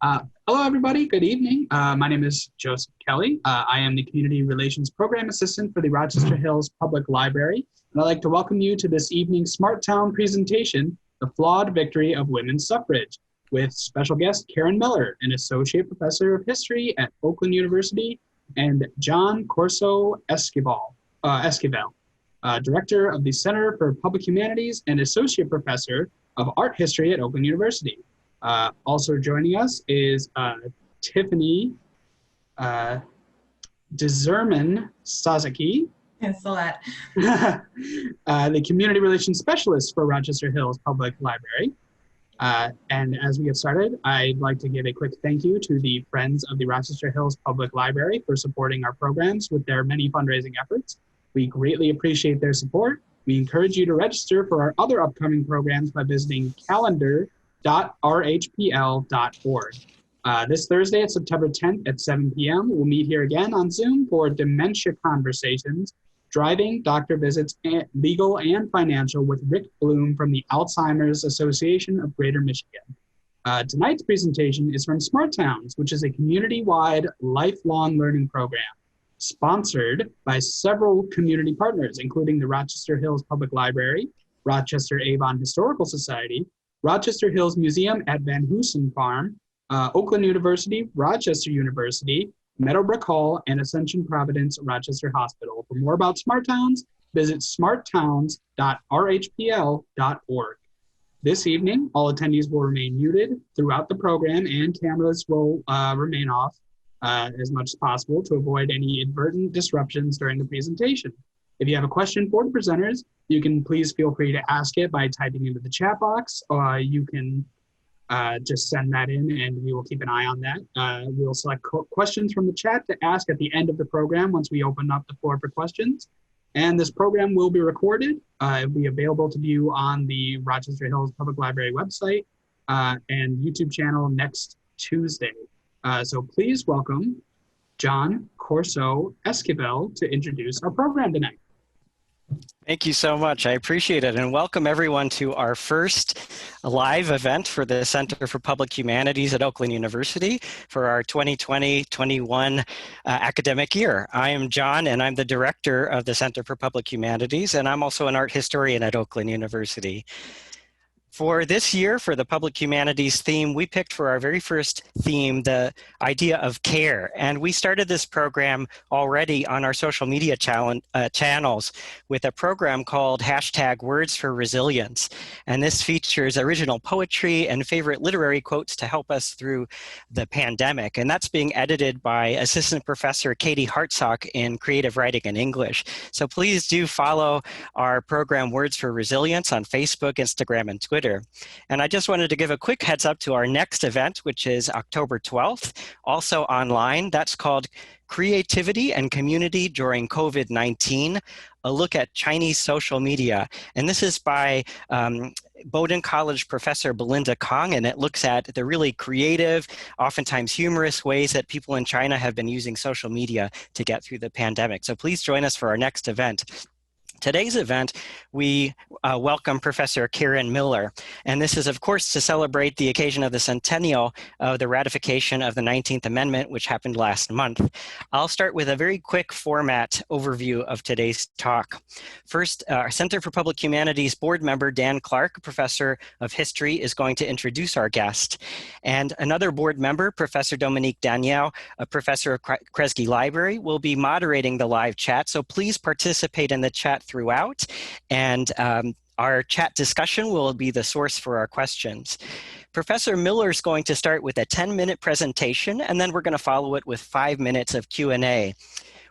Hello, everybody. Good evening. My name is Joseph Kelly. I am the Community Relations Program Assistant for the Rochester Hills Public Library, and I'd like to welcome you to this evening's Smart Town presentation, The Flawed Victory of Women's Suffrage, with special guest Karen Miller, an Associate Professor of History at Oakland University, and John Corso Esquivel, Director of the Center for Public Humanities and Associate Professor of Art History at Oakland University. Also joining us is Tiffany Dzerman Sasaki. Thanks a lot. The Community Relations Specialist for Rochester Hills Public Library. And as we get started, I'd like to give a quick thank you to the Friends of the Rochester Hills Public Library for supporting our programs with their many fundraising efforts. We greatly appreciate their support. We encourage you to register for our other upcoming programs by visiting calendar.rhpl.org. This Thursday at September 10th at 7 p.m., we'll meet here again on Zoom for Dementia Conversations, Driving, Doctor Visits, and Legal and Financial with Rick Bloom from the Alzheimer's Association of Greater Michigan. Tonight's presentation is from Smart Towns, which is a community-wide lifelong learning program sponsored by several community partners, including the Rochester Hills Public Library, Rochester Avon Historical Society, Rochester Hills Museum at Van Hoosen Farm, Oakland University, Rochester University, Meadowbrook Hall, and Ascension Providence Rochester Hospital. For more about Smart Towns, visit smarttowns.rhpl.org. This evening, all attendees will remain muted throughout the program, and cameras will remain off as much as possible to avoid any inadvertent disruptions during the presentation. If you have a question for the presenters, you can please feel free to ask it by typing into the chat box, or you can just send that in and we will keep an eye on that. We'll select questions from the chat to ask at the end of the program once we open up the floor for questions. And this program will be recorded. It will be available to view on the Rochester Hills Public Library website and YouTube channel next Tuesday. So please welcome John Corso Esquivel to introduce our program tonight. Thank you so much. I appreciate it. And welcome everyone to our first live event for the Center for Public Humanities at Oakland University for our 2020-21 academic year. I am John, and I'm the director of the Center for Public Humanities, and I'm also an art historian at Oakland University. For this year, for the Public Humanities theme, we picked for our very first theme the idea of care. And we started this program already on our social media channels with a program called #WordsForResilience. And this features original poetry and favorite literary quotes to help us through the pandemic. And that's being edited by Assistant Professor Katie Hartsock in Creative Writing and English. So please do follow our program Words for Resilience on Facebook, Instagram, and Twitter. And I just wanted to give a quick heads up to our next event, which is October 12th, also online. That's called Creativity and Community During COVID-19, a look at Chinese social media. And this is by Bowdoin College professor Belinda Kong, and it looks at the really creative, oftentimes humorous ways that people in China have been using social media to get through the pandemic. So please join us for our next event. Today's event, we welcome Professor Karen Miller, and this is, of course, to celebrate the occasion of the centennial of the ratification of the 19th Amendment, which happened last month. I'll start with a very quick format overview of today's talk. First, our Center for Public Humanities board member Dan Clark, Professor of History, is going to introduce our guest. And another board member, Professor Dominique Daniel, a professor of Kresge Library, will be moderating the live chat, so please participate in the chat throughout, and our chat discussion will be the source for our questions. Professor Miller is going to start with a 10-minute presentation, and then we're going to follow it with 5 minutes of Q&A.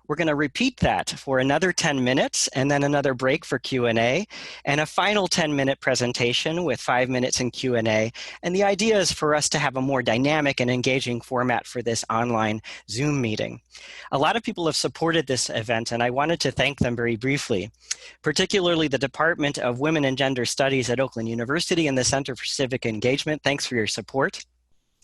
We're going to repeat that for another 10 minutes and then another break for Q&A and a final 10-minute presentation with 5 minutes in Q&A. And the idea is for us to have a more dynamic and engaging format for this online Zoom meeting. A lot of people have supported this event, and I wanted to thank them very briefly, particularly the Department of Women and Gender Studies at Oakland University and the Center for Civic Engagement. Thanks for your support.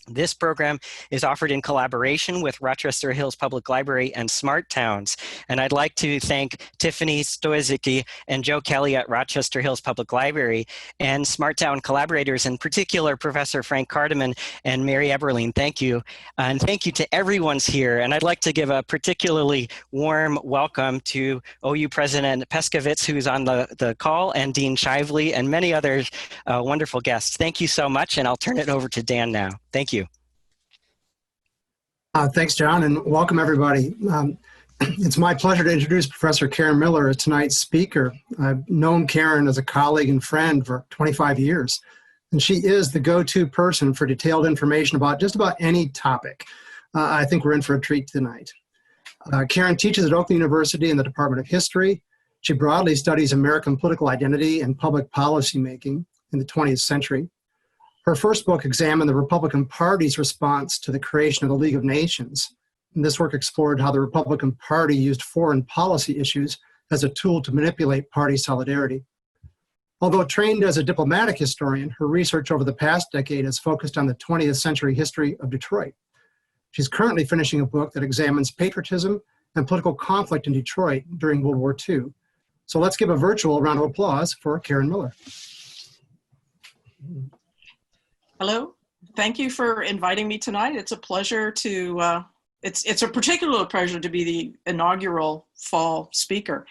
This program is offered in collaboration with Rochester Hills Public Library and Smart Towns. And I'd like to thank Tiffany Stoizicki and Joe Kelly at Rochester Hills Public Library and Smart Town collaborators, in particular, Professor Frank Cardeman and Mary Eberlein. Thank you. And thank you to everyone's here. And I'd like to give a particularly warm welcome to OU President Peskovitz, who's on the call, and Dean Shively, and many others wonderful guests. Thank you so much. And I'll turn it over to Dan now. Thank you. Thanks, John, and welcome everybody. It's my pleasure to introduce Professor Karen Miller, tonight's speaker. I've known Karen as a colleague and friend for 25 years, and she is the go-to person for detailed information about just about any topic. I think we're in for a treat tonight. Karen teaches at Oakland University in the Department of History. She broadly studies American political identity and public policy making in the 20th century. Her first book examined the Republican Party's response to the creation of the League of Nations. And this work explored how the Republican Party used foreign policy issues as a tool to manipulate party solidarity. Although trained as a diplomatic historian, her research over the past decade has focused on the 20th century history of Detroit. She's currently finishing a book that examines patriotism and political conflict in Detroit during World War II. So let's give a virtual round of applause for Karen Miller. Hello, thank you for inviting me tonight. It's a pleasure to, it's a particular pleasure to be the inaugural fall speaker.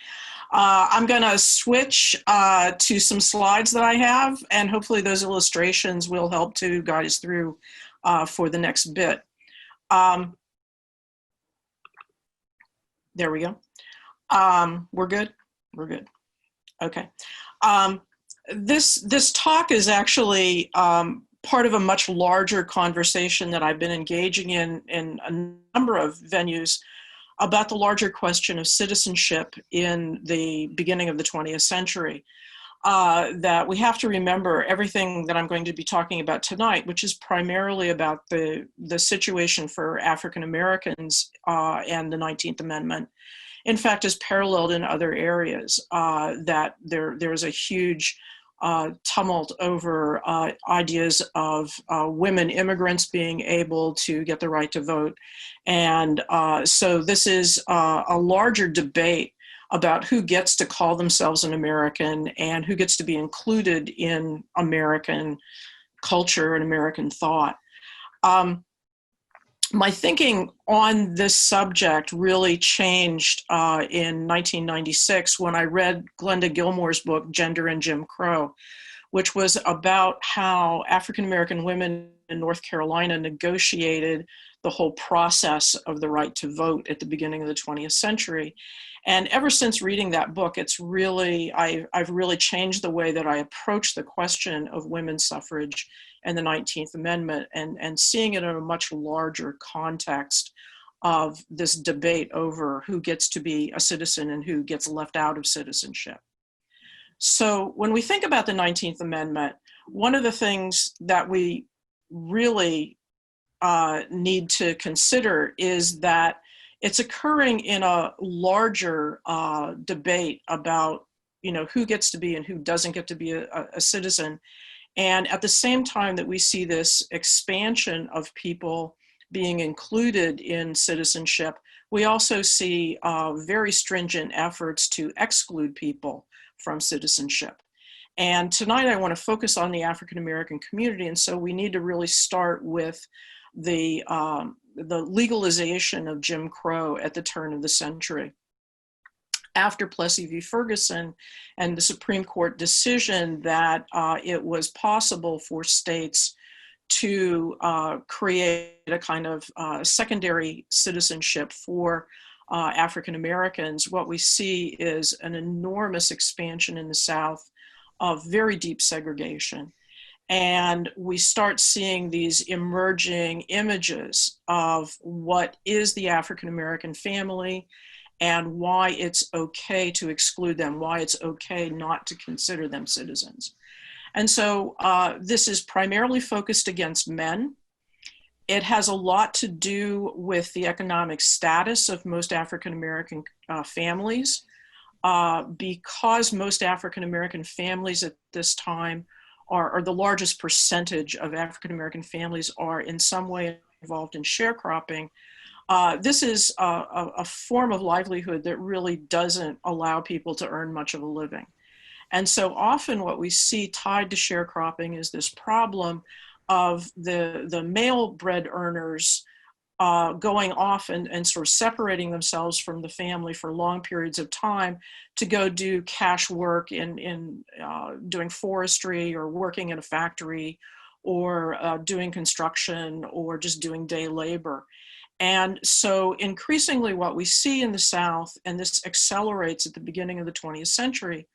I'm gonna switch to some slides that I have, and hopefully those illustrations will help to guide us through for the next bit. There we go. We're good? We're good. Okay. This talk is actually part of a much larger conversation that I've been engaging in a number of venues about the larger question of citizenship in the beginning of the 20th century. That we have to remember everything that I'm going to be talking about tonight, which is primarily about the situation for African Americans and the 19th Amendment, in fact, is paralleled in other areas, that there's a huge tumult over ideas of women immigrants being able to get the right to vote. And so this is a larger debate about who gets to call themselves an American and who gets to be included in American culture and American thought. My thinking on this subject really changed in 1996 when I read Glenda Gilmore's book, Gender and Jim Crow, which was about how African-American women in North Carolina negotiated the whole process of the right to vote at the beginning of the 20th century. And ever since reading that book, it's really, I've really changed the way that I approach the question of women's suffrage and the 19th Amendment, and seeing it in a much larger context of this debate over who gets to be a citizen and who gets left out of citizenship. So when we think about the 19th Amendment, one of the things that we really need to consider is that it's occurring in a larger debate about, who gets to be and who doesn't get to be a citizen. And at the same time that we see this expansion of people being included in citizenship, we also see very stringent efforts to exclude people from citizenship. And tonight I want to focus on the African American community, and so we need to really start with the legalization of Jim Crow at the turn of the century. After Plessy v. Ferguson and the Supreme Court decision that it was possible for states to create a kind of secondary citizenship for African Americans, what we see is an enormous expansion in the South of very deep segregation. And we start seeing these emerging images of what is the African American family and why it's okay to exclude them, why it's okay not to consider them citizens. And so this is primarily focused against men. It has a lot to do with the economic status of most African American families, because most African American families at this time or the largest percentage of African-American families are in some way involved in sharecropping, this is a form of livelihood that really doesn't allow people to earn much of a living. And so often what we see tied to sharecropping is this problem of the male bread earners going off and sort of separating themselves from the family for long periods of time to go do cash work in doing forestry or working in a factory or doing construction or just doing day labor. And so increasingly what we see in the South, and this accelerates at the beginning of the 20th century,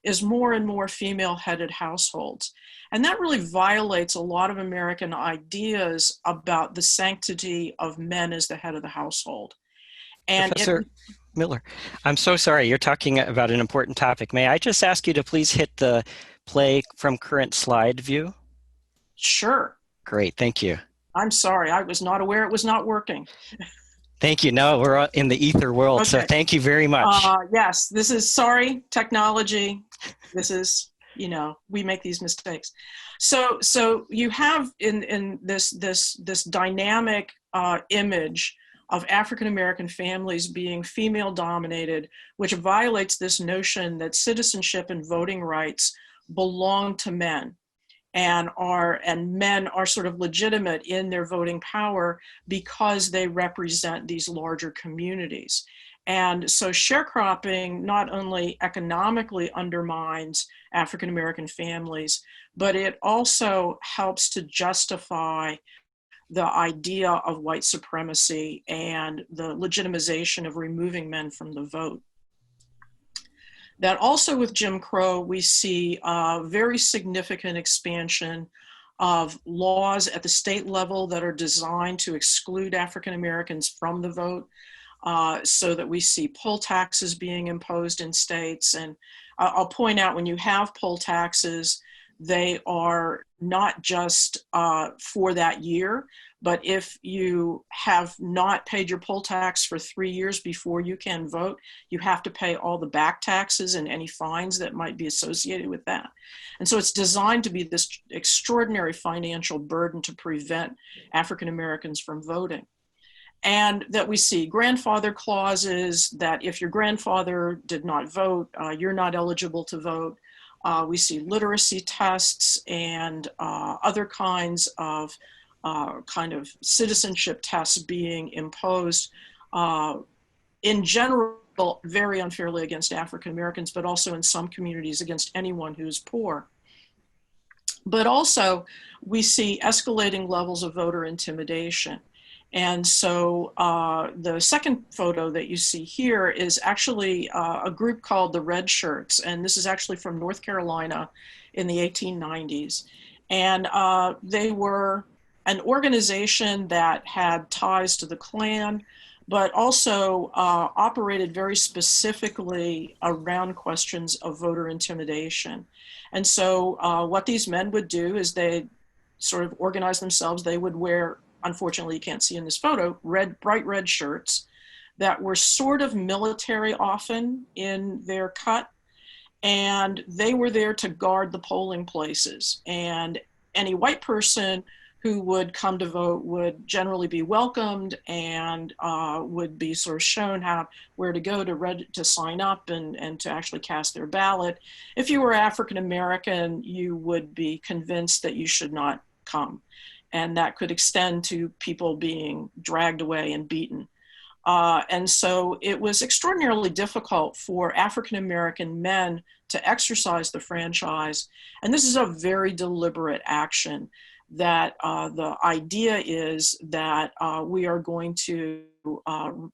is more and more female-headed households. And that really violates a lot of American ideas about the sanctity of men as the head of the household. And Professor Miller, I'm so sorry, you're talking about an important topic. May I just ask you to please hit the play from current slide view? Sure. Great, thank you. I'm sorry, I was not aware it was not working. Thank you. No, we're in the ether world, Okay. so thank you very much. Yes, this is, sorry, technology. This is, you know, we make these mistakes. So you have in this dynamic image of African-American families being female dominated, which violates this notion that citizenship and voting rights belong to men. And men are sort of legitimate in their voting power because they represent these larger communities. And so sharecropping not only economically undermines African-American families, but it also helps to justify the idea of white supremacy and the legitimization of removing men from the vote. That also with Jim Crow, we see a very significant expansion of laws at the state level that are designed to exclude African Americans from the vote, so that we see poll taxes being imposed in states. And I'll point out, when you have poll taxes, they are not just for that year, but if you have not paid your poll tax for 3 years before you can vote, you have to pay all the back taxes and any fines that might be associated with that. And so it's designed to be this extraordinary financial burden to prevent African Americans from voting. And that we see grandfather clauses, that if your grandfather did not vote, you're not eligible to vote. We see literacy tests and other kinds of kind of citizenship tests being imposed in general very unfairly against African Americans, but also in some communities against anyone who's poor. But also we see escalating levels of voter intimidation. And so the second photo that you see here is actually a group called the Red Shirts. And this is actually from North Carolina in the 1890s. And they were an organization that had ties to the Klan, but also operated very specifically around questions of voter intimidation. And so what these men would do is they sort of organize themselves. They would wear, unfortunately you can't see in this photo, bright red shirts that were sort of military often in their cut. And they were there to guard the polling places. And any white person who would come to vote would generally be welcomed and would be sort of shown where to go to sign up and to actually cast their ballot. If you were African American, you would be convinced that you should not come. And that could extend to people being dragged away and beaten. And so it was extraordinarily difficult for African American men to exercise the franchise. And this is a very deliberate action, that the idea is that we are going to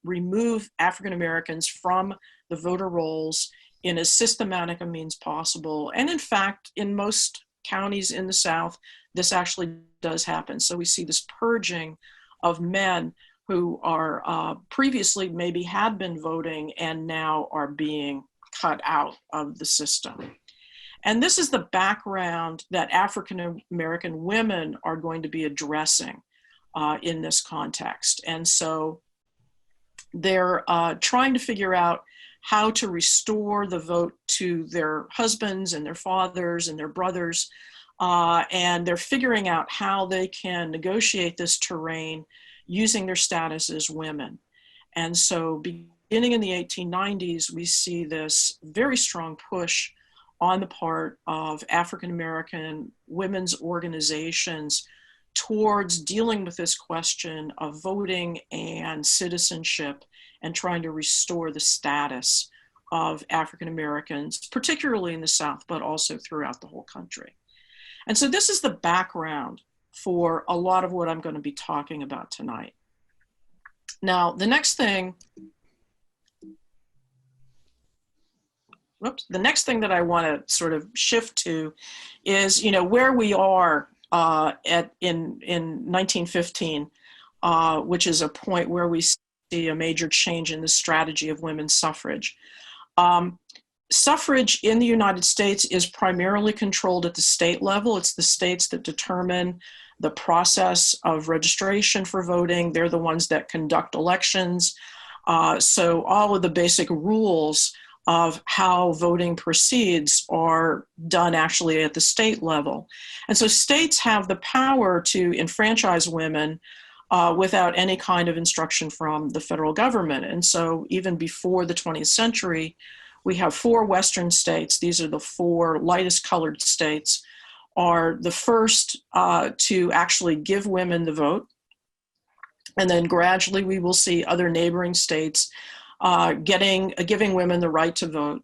remove African Americans from the voter rolls in as systematic a means possible. And in fact, in most counties in the South, this actually does happen. So we see this purging of men who are previously maybe had been voting and now are being cut out of the system. And this is the background that African American women are going to be addressing in this context. And so they're trying to figure out how to restore the vote to their husbands and their fathers and their brothers and they're figuring out how they can negotiate this terrain using their status as women. And so beginning in the 1890s, we see this very strong push on the part of African-American women's organizations towards dealing with this question of voting and citizenship and trying to restore the status of African-Americans, particularly in the South, but also throughout the whole country. And so this is the background for a lot of what I'm going to be talking about tonight. Now, the next thing that I want to sort of shift to is, where we are in 1915, which is a point where we see a major change in the strategy of women's suffrage. Suffrage in the United States is primarily controlled at the state level. It's the states that determine the process of registration for voting. They're the ones that conduct elections. So all of the basic rules of how voting proceeds are done actually at the state level. And so states have the power to enfranchise women without any kind of instruction from the federal government. And so even before the 20th century, we have 4 Western states. These are the 4 lightest colored states, are the first to actually give women the vote. And then gradually we will see other neighboring states giving women the right to vote.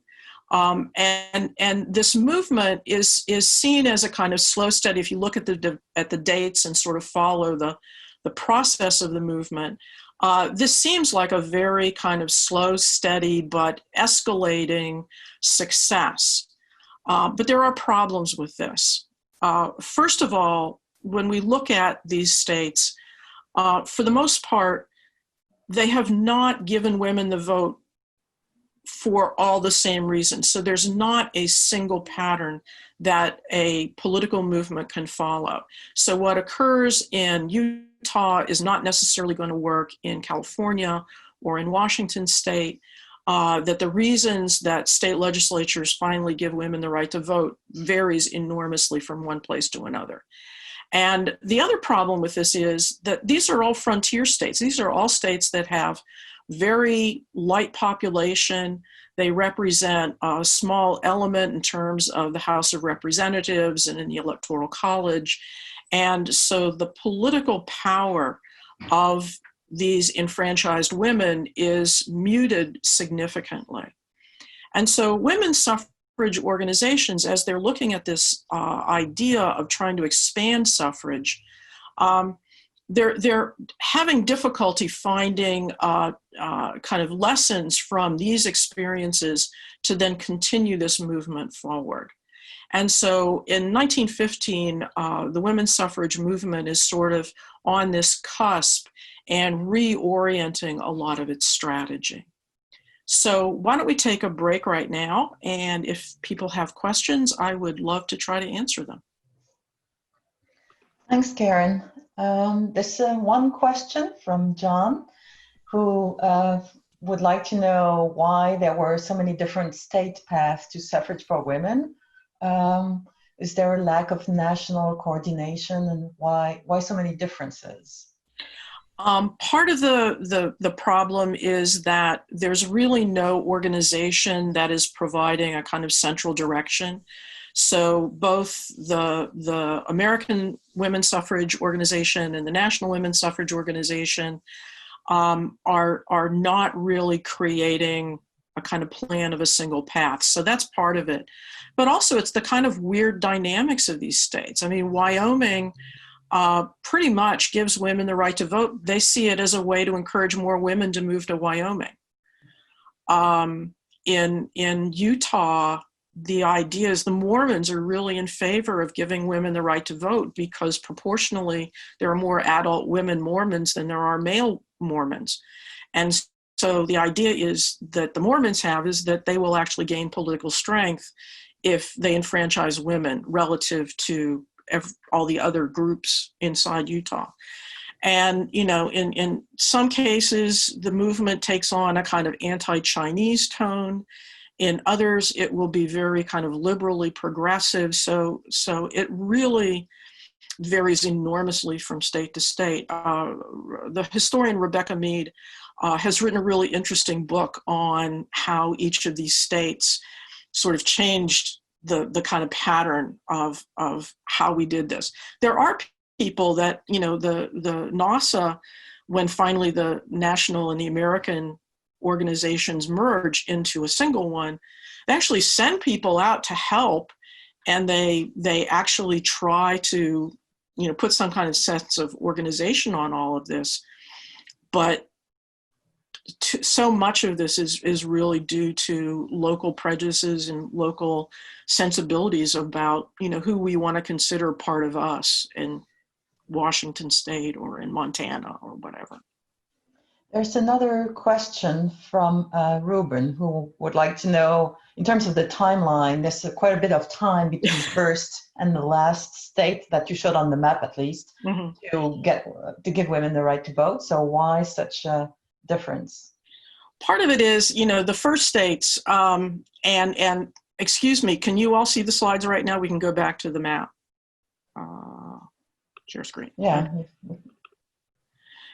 And this movement is seen as a kind of slow, steady. If you look at the dates and sort of follow the process of the movement, this seems like a very kind of slow, steady, but escalating success. But there are problems with this. First of all, when we look at these states, for the most part, they have not given women the vote for all the same reasons. So there's not a single pattern that a political movement can follow. So what occurs in Utah is not necessarily going to work in California or in Washington state, that the reasons that state legislatures finally give women the right to vote varies enormously from one place to another. And the other problem with this is that these are all frontier states. These are all states that have very light population. They represent a small element in terms of the House of Representatives and in the Electoral College. And so the political power of these enfranchised women is muted significantly. And so women's suffrage organizations, as they're looking at this idea of trying to expand suffrage, they're having difficulty finding kind of lessons from these experiences to then continue this movement forward. And so in 1915, the women's suffrage movement is sort of on this cusp and reorienting a lot of its strategy. So why don't we take a break right now? And if people have questions, I would love to try to answer them. Thanks, Karen. There's one question from John, who would like to know why there were so many different state paths to suffrage for women. Is there a lack of national coordination, and why so many differences? Part of the problem is that there's really no organization that is providing a kind of central direction. So both the American Women's Suffrage Organization and the National Women's Suffrage Organization are not really creating a kind of plan of a single path. So that's part of it. But also it's the kind of weird dynamics of these states. I mean, Wyoming pretty much gives women the right to vote. They see it as a way to encourage more women to move to Wyoming. In Utah, the idea is the Mormons are really in favor of giving women the right to vote because proportionally there are more adult women Mormons than there are male Mormons. And so the idea is that the Mormons have is that they will actually gain political strength if they enfranchise women relative to all the other groups inside Utah. And, you know, in some cases, the movement takes on a kind of anti-Chinese tone. In others, it will be very kind of liberally progressive. So it really varies enormously from state to state. The historian Rebecca Mead has written a really interesting book on how each of these states sort of changed the kind of pattern of how we did this. There are people that, you know, the NASA, when finally the national and the American organizations merge into a single one, they actually send people out to help, and they actually try to, you know, put some kind of sense of organization on all of this. But so much of this is really due to local prejudices and local sensibilities about, you know, who we want to consider part of us in Washington State or in Montana or whatever. There's another question from Ruben, who would like to know, in terms of the timeline, there's quite a bit of time between the first and the last state that you showed on the map, at least, to give women the right to vote. So why such a difference? Part of it is, you know, the first states, and excuse me, can you all see the slides right now? We can go back to the map. Share screen. Yeah.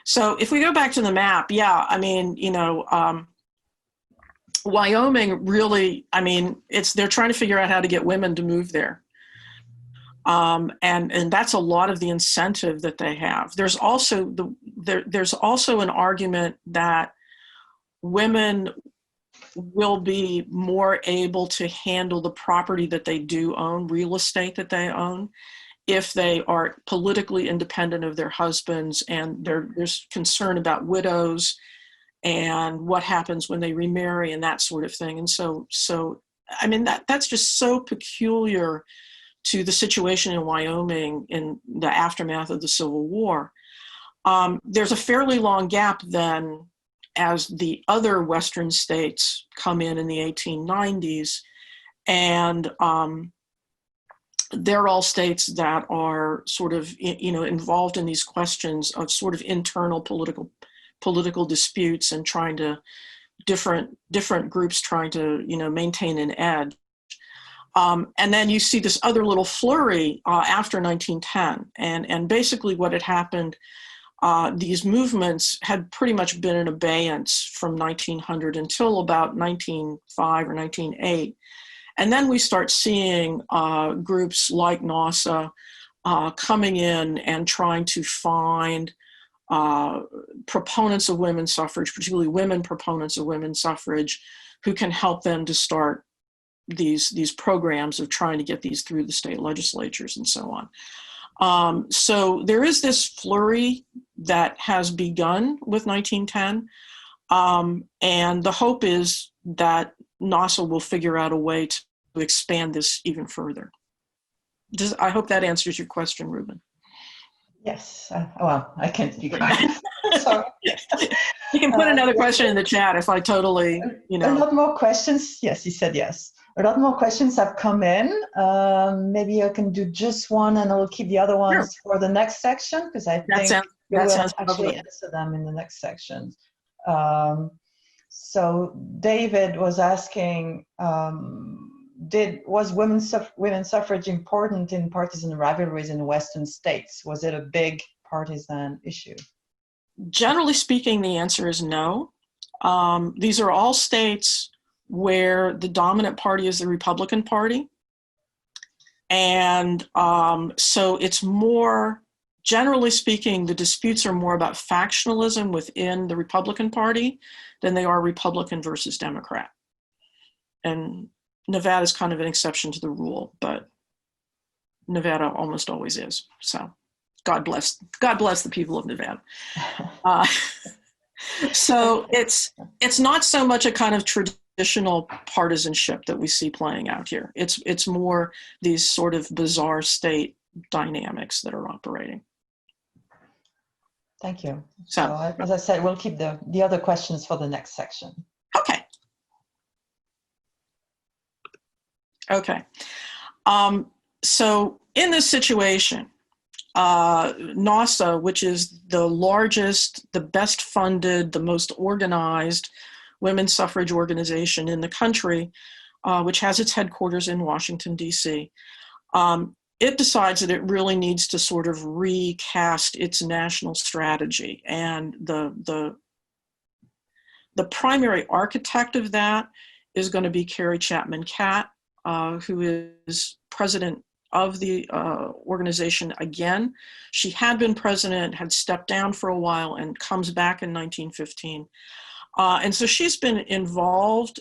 So if we go back to the map, yeah, I mean, you know, Wyoming really, I mean, they're trying to figure out how to get women to move there. And that's a lot of the incentive that they have. There's also there's also an argument that women will be more able to handle the property that they do own, real estate that they own, if they are politically independent of their husbands, and there's concern about widows and what happens when they remarry and that sort of thing. And so I mean, that's just so peculiar to the situation in Wyoming in the aftermath of the Civil War. There's a fairly long gap then as the other Western states come in the 1890s, and they're all states that are sort of, you know, involved in these questions of sort of internal political disputes and trying to different groups trying to, you know, maintain an edge. And then you see this other little flurry after 1910, and basically what had happened, these movements had pretty much been in abeyance from 1900 until about 1905 or 1908. And then we start seeing groups like NASA coming in and trying to find proponents of women's suffrage, particularly women proponents of women's suffrage, who can help them to start these programs of trying to get these through the state legislatures and so on. So there is this flurry that has begun with 1910, and the hope is that NASA will figure out a way to expand this even further. I hope that answers your question, Ruben. Yes. Well, I can't speak. Sorry. You can put another question in the chat if I totally, you know. A lot more questions. Yes, you said yes. A lot more questions have come in. Maybe I can do just one, and I'll keep the other ones for the next section, because I think we will actually answer them in the next section. So David was asking, was women's suffrage important in partisan rivalries in Western states? Was it a big partisan issue? Generally speaking, the answer is no. These are all states where the dominant party is the Republican Party. And so it's more, generally speaking, the disputes are more about factionalism within the Republican Party than they are Republican versus Democrat. And Nevada is kind of an exception to the rule, but Nevada almost always is. So God bless the people of Nevada. So it's not so much a kind of traditional partisanship that we see playing out here. It's more these sort of bizarre state dynamics that are operating. Thank you. So as I said, we'll keep the other questions for the next section. Okay. Okay. So in this situation, NASA, which is the largest, the best funded, the most organized women's suffrage organization in the country, which has its headquarters in Washington, D.C., it decides that it really needs to sort of recast its national strategy. And the primary architect of that is going to be Carrie Chapman Catt, who is president of the organization again. She had been president, had stepped down for a while, and comes back in 1915. And so she's been involved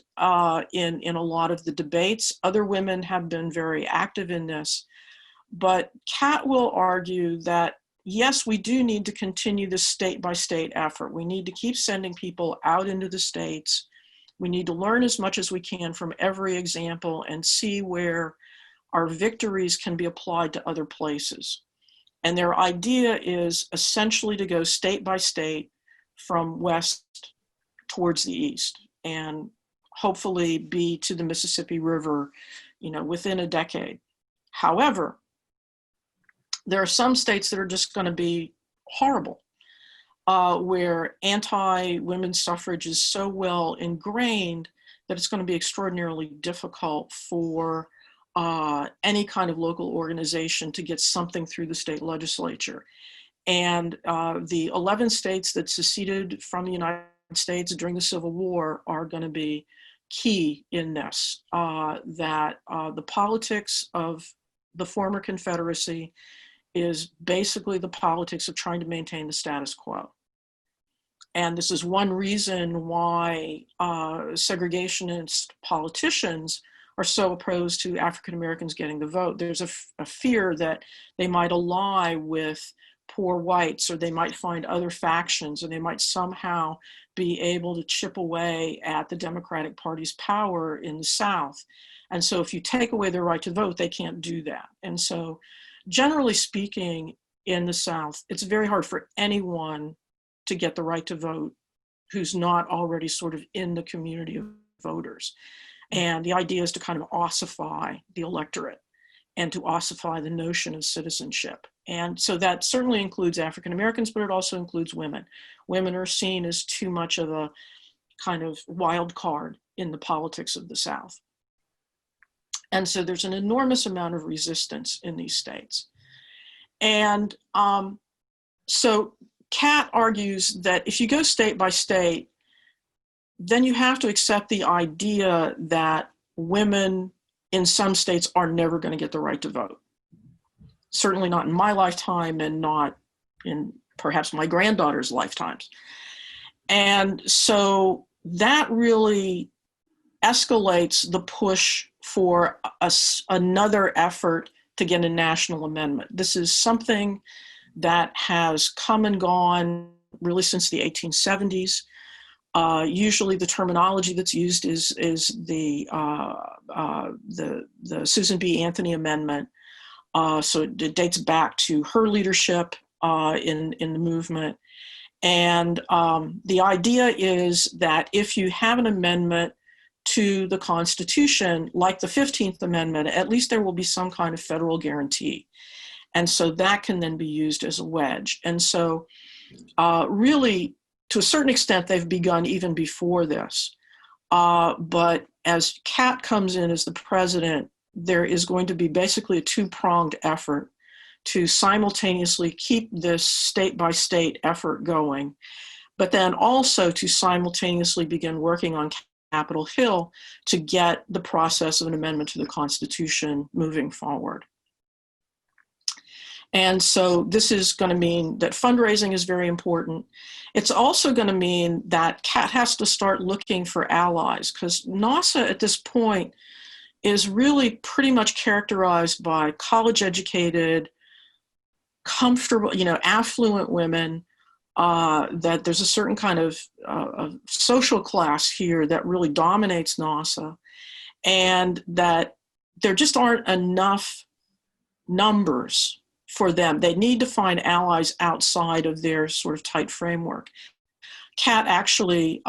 in a lot of the debates. Other women have been very active in this. But Catt will argue that, yes, we do need to continue this state-by-state effort. We need to keep sending people out into the states. We need to learn as much as we can from every example and see where our victories can be applied to other places. And their idea is essentially to go state by state from west towards the east and hopefully be to the Mississippi River, within a decade. However, there are some states that are just going to be horrible, where anti-women's suffrage is so well ingrained that it's going to be extraordinarily difficult for any kind of local organization to get something through the state legislature. And the 11 states that seceded from the United States during the Civil War are going to be key in this, that the politics of the former Confederacy is basically the politics of trying to maintain the status quo. And this is one reason why segregationist politicians are so opposed to African Americans getting the vote. There's a fear that they might ally with poor whites, or they might find other factions, or they might somehow be able to chip away at the Democratic Party's power in the South. And so if you take away their right to vote, they can't do that. And so generally speaking, in the South, it's very hard for anyone to get the right to vote who's not already sort of in the community of voters. And the idea is to kind of ossify the electorate and to ossify the notion of citizenship. And so that certainly includes African Americans, but it also includes women. Women are seen as too much of a kind of wild card in the politics of the South. And so there's an enormous amount of resistance in these states. And so Catt argues that if you go state by state, then you have to accept the idea that women in some states are never going to get the right to vote. Certainly not in my lifetime, and not in perhaps my granddaughter's lifetimes. And so that really escalates the push for another effort to get a national amendment. This is something that has come and gone really since the 1870s. Usually the terminology that's used is the Susan B. Anthony Amendment. So it dates back to her leadership in the movement. And the idea is that if you have an amendment to the Constitution, like the 15th Amendment, at least there will be some kind of federal guarantee. And so that can then be used as a wedge. And so really, to a certain extent, they've begun even before this. But as Catt comes in as the president, there is going to be basically a two-pronged effort to simultaneously keep this state-by-state effort going, but then also to simultaneously begin working on Capitol Hill to get the process of an amendment to the Constitution moving forward. And so this is going to mean that fundraising is very important. It's also going to mean that Catt has to start looking for allies, because NASA at this point is really pretty much characterized by college-educated, comfortable, affluent women, that there's a certain kind of social class here that really dominates NASA, and that there just aren't enough numbers for them. They need to find allies outside of their sort of tight framework. Catt actually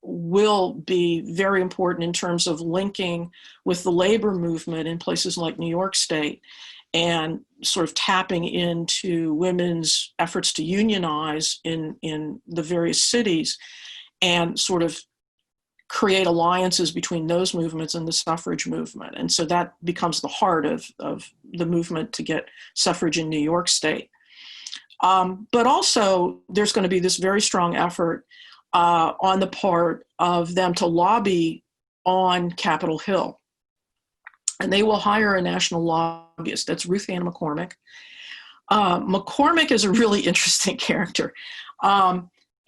will be very important in terms of linking with the labor movement in places like New York State and sort of tapping into women's efforts to unionize in the various cities, and sort of create alliances between those movements and the suffrage movement. And so that becomes the heart of the movement to get suffrage in New York State. But also, there's going to be this very strong effort on the part of them to lobby on Capitol Hill. And they will hire a national lobbyist. That's Ruth Ann McCormick. McCormick is a really interesting character.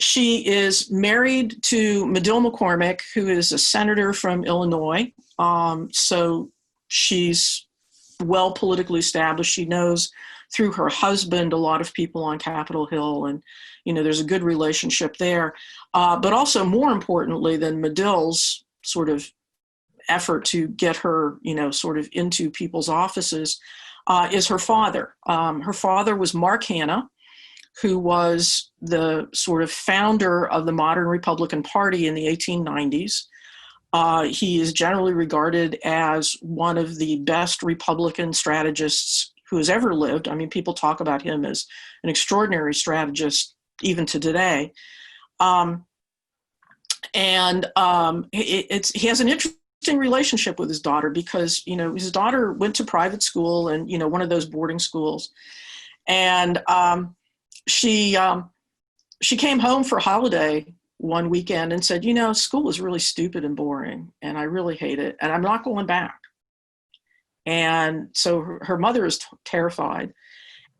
She is married to Medill McCormick, who is a senator from Illinois. So she's well politically established. She knows through her husband a lot of people on Capitol Hill, and there's a good relationship there. But also, more importantly than Medill's sort of effort to get her, sort of into people's offices, is her father. Her father was Mark Hanna, who was the sort of founder of the modern Republican Party in the 1890s. He is generally regarded as one of the best Republican strategists who has ever lived. I mean, people talk about him as an extraordinary strategist even to today. He has an interesting relationship with his daughter because, his daughter went to private school and, one of those boarding schools. And she came home for a holiday one weekend and said, school is really stupid and boring, and I really hate it, and I'm not going back. And so her mother is terrified.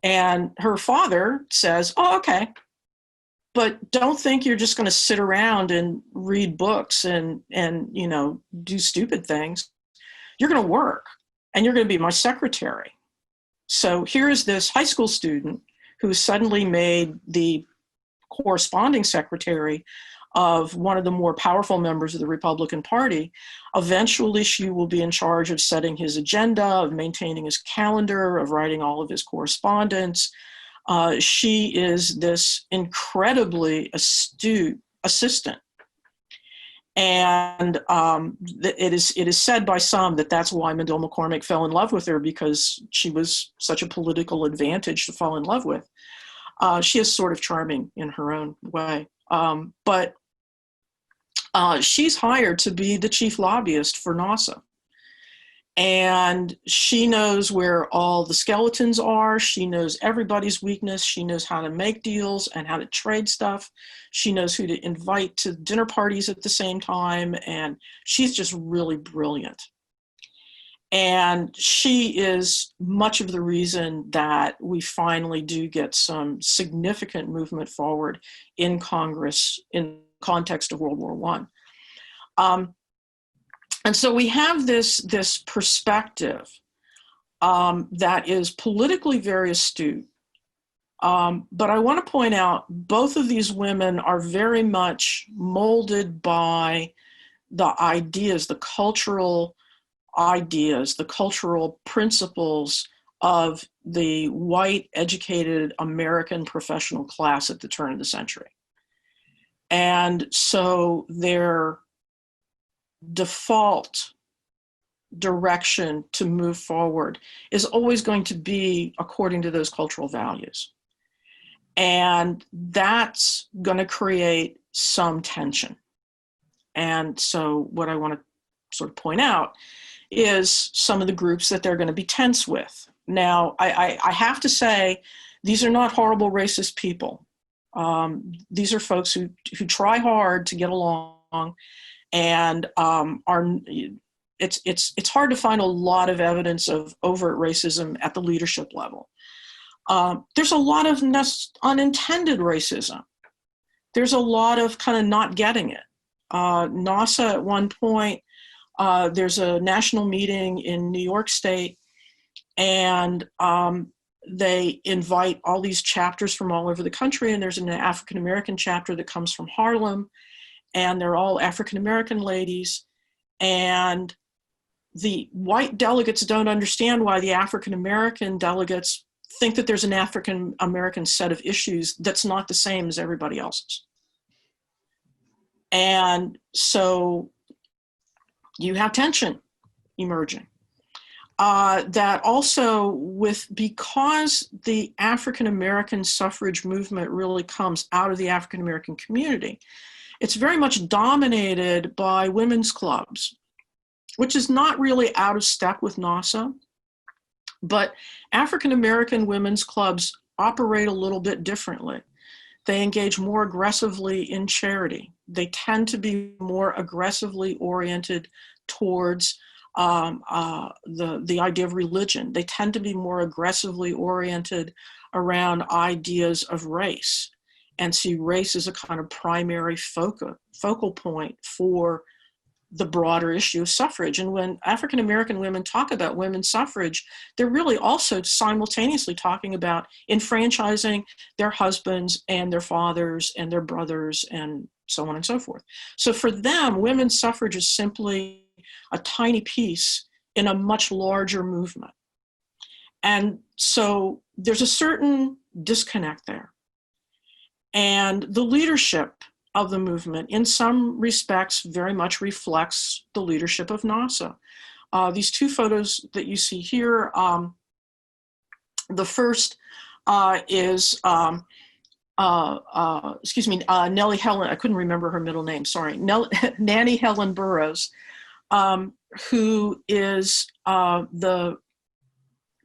And her father says, oh, okay, but don't think you're just going to sit around and read books and do stupid things. You're going to work, and you're going to be my secretary. So here is this high school student who suddenly made the corresponding secretary of one of the more powerful members of the Republican Party. Eventually, she will be in charge of setting his agenda, of maintaining his calendar, of writing all of his correspondence. She is this incredibly astute assistant. And it is said by some that that's why Medill McCormick fell in love with her, because she was such a political advantage to fall in love with. She is sort of charming in her own way. But she's hired to be the chief lobbyist for NASA. And she knows where all the skeletons are. She knows everybody's weakness. She knows how to make deals and how to trade stuff. She knows who to invite to dinner parties at the same time. And she's just really brilliant. And she is much of the reason that we finally do get some significant movement forward in Congress in context of World War I. And so we have this perspective that is politically very astute. But I want to point out both of these women are very much molded by the ideas, the cultural ideas, the cultural principles of the white, educated American professional class at the turn of the century. And so their default direction to move forward is always going to be according to those cultural values. And that's going to create some tension. And so what I want to sort of point out is some of the groups that they're going to be tense with. Now, I have to say, these are not horrible racist people. These are folks who try hard to get along, and it's hard to find a lot of evidence of overt racism at the leadership level. There's a lot of unintended racism. There's a lot of kind of not getting it. NASA at one point, there's a national meeting in New York State, and they invite all these chapters from all over the country, and there's an African-American chapter that comes from Harlem, and they're all African-American ladies, and the white delegates don't understand why the African-American delegates think that there's an African-American set of issues that's not the same as everybody else's. And so you have tension emerging. That also because the African-American suffrage movement really comes out of the African-American community, it's very much dominated by women's clubs, which is not really out of step with NASA. But African American women's clubs operate a little bit differently. They engage more aggressively in charity. They tend to be more aggressively oriented towards the idea of religion. They tend to be more aggressively oriented around ideas of race, and see race as a kind of primary focal point for the broader issue of suffrage. And when African American women talk about women's suffrage, they're really also simultaneously talking about enfranchising their husbands and their fathers and their brothers and so on and so forth. So for them, women's suffrage is simply a tiny piece in a much larger movement. And so there's a certain disconnect there. And the leadership of the movement, in some respects, very much reflects the leadership of NASA. These two photos that you see here, the first is, Nellie Helen, I couldn't remember her middle name, sorry, Nanny Helen Burroughs, who is the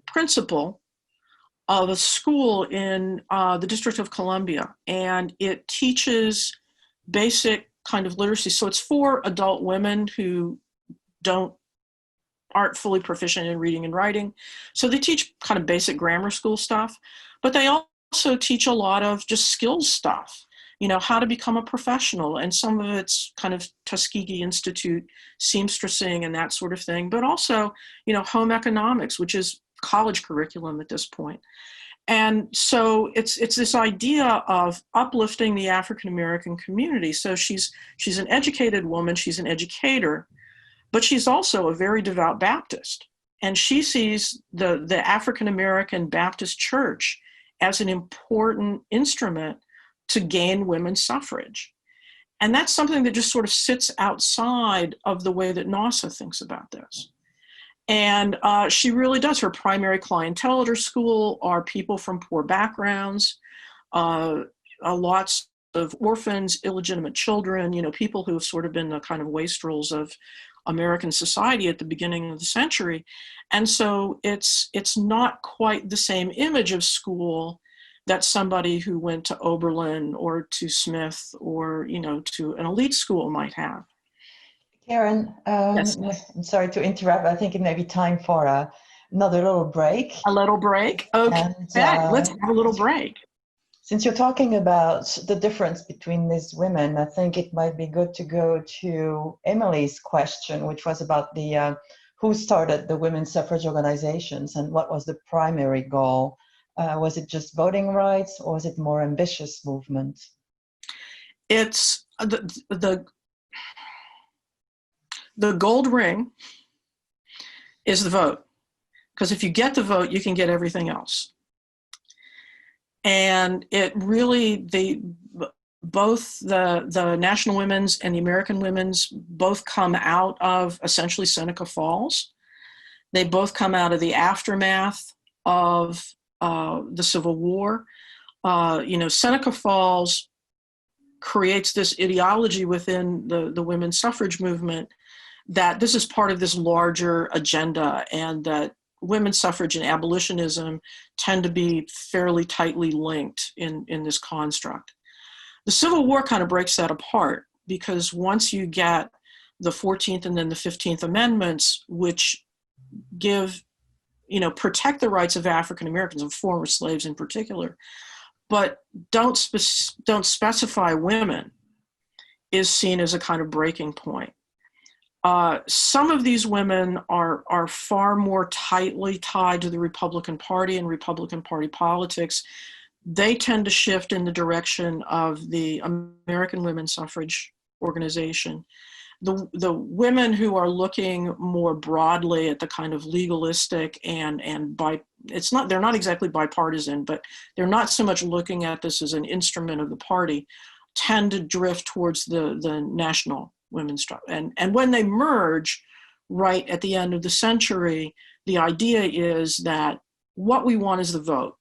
principal of a school in the District of Columbia, and it teaches basic kind of literacy. So it's for adult women who aren't fully proficient in reading and writing. So they teach kind of basic grammar school stuff, but they also teach a lot of just skills stuff, you know, how to become a professional, and some of it's kind of Tuskegee Institute seamstressing and that sort of thing, but also, you know, home economics, which is college curriculum at this point. And so it's this idea of uplifting the African American community. So she's an educated woman, she's an educator, but she's also a very devout Baptist. And she sees the African American Baptist Church as an important instrument to gain women's suffrage. And that's something that just sort of sits outside of the way that NASA thinks about this. And she really does. Her primary clientele at her school are people from poor backgrounds, lots of orphans, illegitimate children, you know, people who have sort of been the kind of wastrels of American society at the beginning of the century. And so it's not quite the same image of school that somebody who went to Oberlin or to Smith or, you know, to an elite school might have. Karen, Yes. I'm sorry to interrupt. I think it may be time for another little break. A little break? Okay, And, let's have a little break. Since you're talking about the difference between these women, I think it might be good to go to Emily's question, which was about the who started the women's suffrage organizations and what was the primary goal. Was it just voting rights, or was it more ambitious movement? It's the gold ring is the vote, because if you get the vote, you can get everything else. And it really, both the National Women's and the American Women's both come out of essentially Seneca Falls. They both come out of the aftermath of the Civil War. You know, Seneca Falls creates this ideology within the women's suffrage movement that this is part of this larger agenda, and that women's suffrage and abolitionism tend to be fairly tightly linked in this construct. The Civil War kind of breaks that apart, because once you get the 14th and then the 15th Amendments, which give, you know, protect the rights of African Americans and former slaves in particular, but don't specify women, is seen as a kind of breaking point. Some of these women are far more tightly tied to the Republican Party and Republican Party politics. They tend to shift in the direction of the American Women's Suffrage Organization. The women who are looking more broadly at the kind of legalistic they're not exactly bipartisan, but they're not so much looking at this as an instrument of the party, tend to drift towards the national women's struggle. And when they merge right at the end of the century, the idea is that what we want is the vote.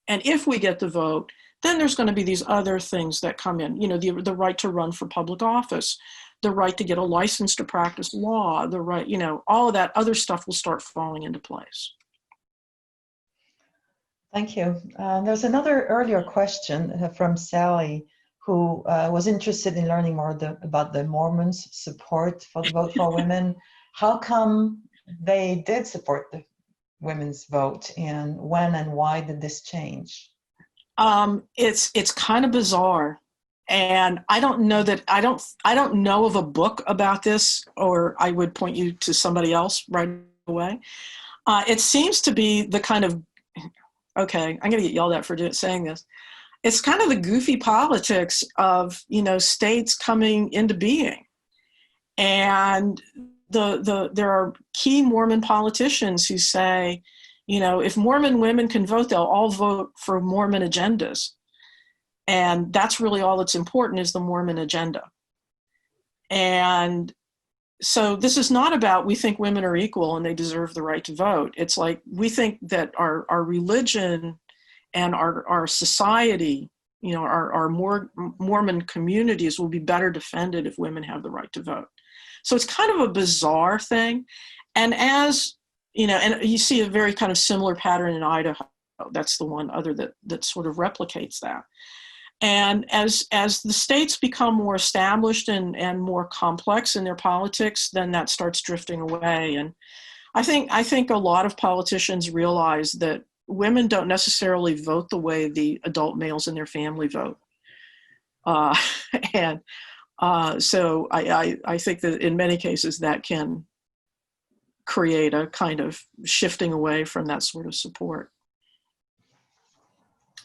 And if we get the vote, Then there's going to be these other things that come in, the right to run for public office, the right to get a license to practice law, the right, all of that other stuff will start falling into place. Thank you. There's another earlier question from Sally, who was interested in learning more about the Mormons' support for the vote for women. How come they did support the women's vote, and when and why did this change? It's kind of bizarre, and I don't know of a book about this, or I would point you to somebody else right away. It seems to be the kind of, okay, I'm going to get yelled at for saying this. It's kind of the goofy politics of, states coming into being. And there are key Mormon politicians who say, if Mormon women can vote, they'll all vote for Mormon agendas. And that's really all that's important, is the Mormon agenda. And so this is not about, we think women are equal and they deserve the right to vote. It's like, we think that our religion and our society, our Mormon communities will be better defended if women have the right to vote. So it's kind of a bizarre thing. And and you see a very kind of similar pattern in Idaho. That's the one other that sort of replicates that. And as the states become more established and more complex in their politics, then that starts drifting away. And I think a lot of politicians realize that women don't necessarily vote the way the adult males in their family vote. So I think that in many cases that can create a kind of shifting away from that sort of support.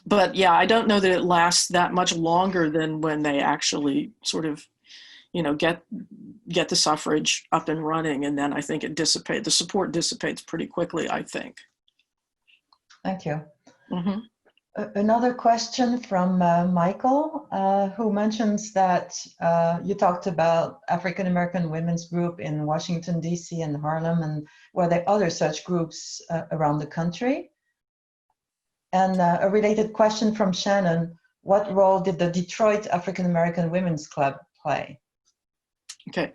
But yeah, I don't know that it lasts that much longer than when they actually sort of, get the suffrage up and running. And then I think the support dissipates pretty quickly, I think. Thank you. Mm-hmm. Another question from Michael, who mentions that you talked about African-American women's group in Washington, D.C. and Harlem, and were there other such groups around the country? And a related question from Shannon, what role did the Detroit African-American Women's Club play? Okay.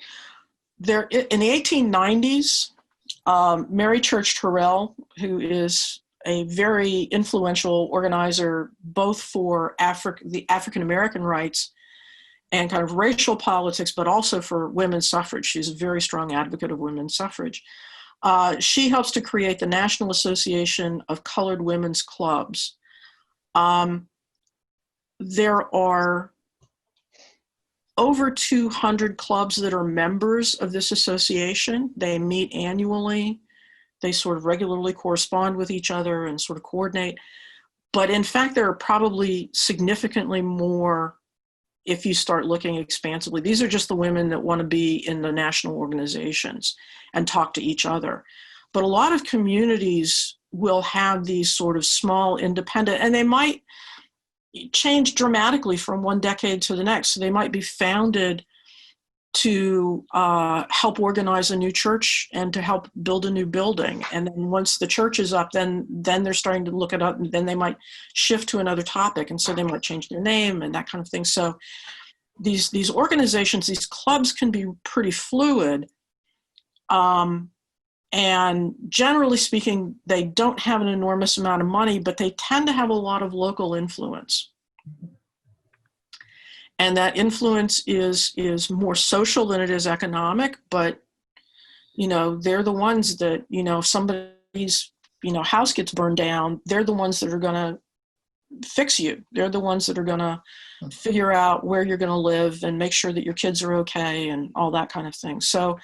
There, in the 1890s, Mary Church Terrell, who is a very influential organizer, both for the African-American rights and kind of racial politics, but also for women's suffrage. She's a very strong advocate of women's suffrage. She helps to create the National Association of Colored Women's Clubs. There are over 200 clubs that are members of this association. They meet annually. They sort of regularly correspond with each other and sort of coordinate. But in fact, there are probably significantly more if you start looking expansively. These are just the women that want to be in the national organizations and talk to each other. But a lot of communities will have these sort of small independent, and they might change dramatically from one decade to the next. So they might be founded to help organize a new church and to help build a new building. And then once the church is up, then they're starting to look it up, and then they might shift to another topic. And so they might change their name and that kind of thing. So these organizations, these clubs can be pretty fluid. And generally speaking, they don't have an enormous amount of money, but they tend to have a lot of local influence. And that influence is more social than it is economic, but, they're the ones that, if somebody's, house gets burned down, they're the ones that are going to fix you. They're the ones that are going to figure out where you're going to live and make sure that your kids are okay and all that kind of thing. So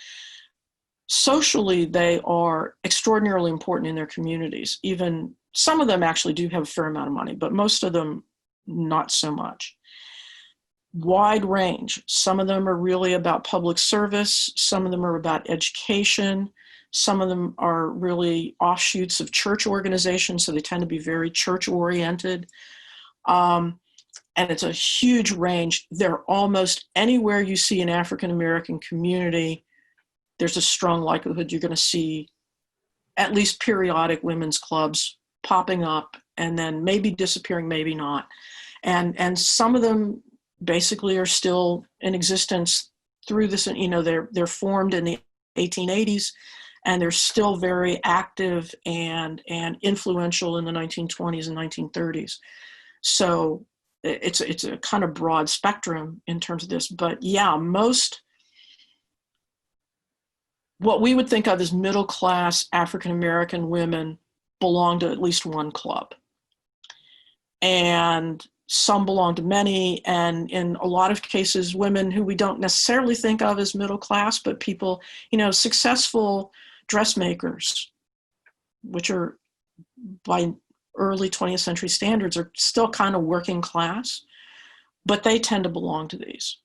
socially, they are extraordinarily important in their communities. Even some of them actually do have a fair amount of money, but most of them not so much. Wide range. Some of them are really about public service. Some of them are about education. Some of them are really offshoots of church organizations, so they tend to be very church-oriented. And it's a huge range. They're almost anywhere you see an African-American community, there's a strong likelihood you're going to see at least periodic women's clubs popping up and then maybe disappearing, maybe not. And some of them basically are still in existence through this, they're formed in the 1880s, and they're still very active and influential in the 1920s and 1930s. So it's a kind of broad spectrum in terms of this. But yeah, what we would think of as middle-class African-American women belong to at least one club. And some belong to many, and in a lot of cases, women who we don't necessarily think of as middle class, but people, successful dressmakers, which are by early 20th century standards are still kind of working class, but they tend to belong to these.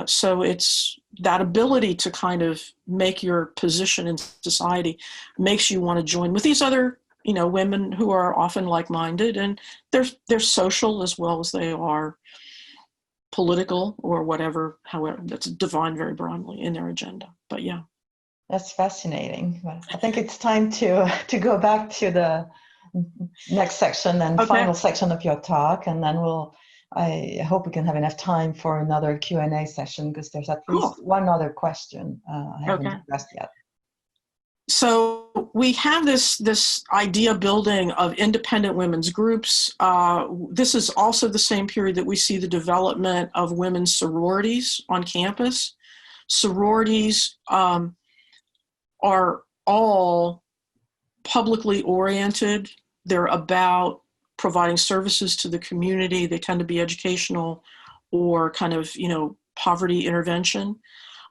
So it's that ability to kind of make your position in society makes you want to join with these other women who are often like-minded, and they're social as well as they are political or whatever, however, that's defined very broadly in their agenda. But yeah. That's fascinating. I think it's time to go back to the next section and final section of your talk, and then I hope we can have enough time for another Q&A session, because there's at least one other question I haven't addressed yet. So we have this idea building of independent women's groups. This is also the same period that we see the development of women's sororities on campus. Sororities are all publicly oriented. They're about providing services to the community. They tend to be educational or kind of, poverty intervention.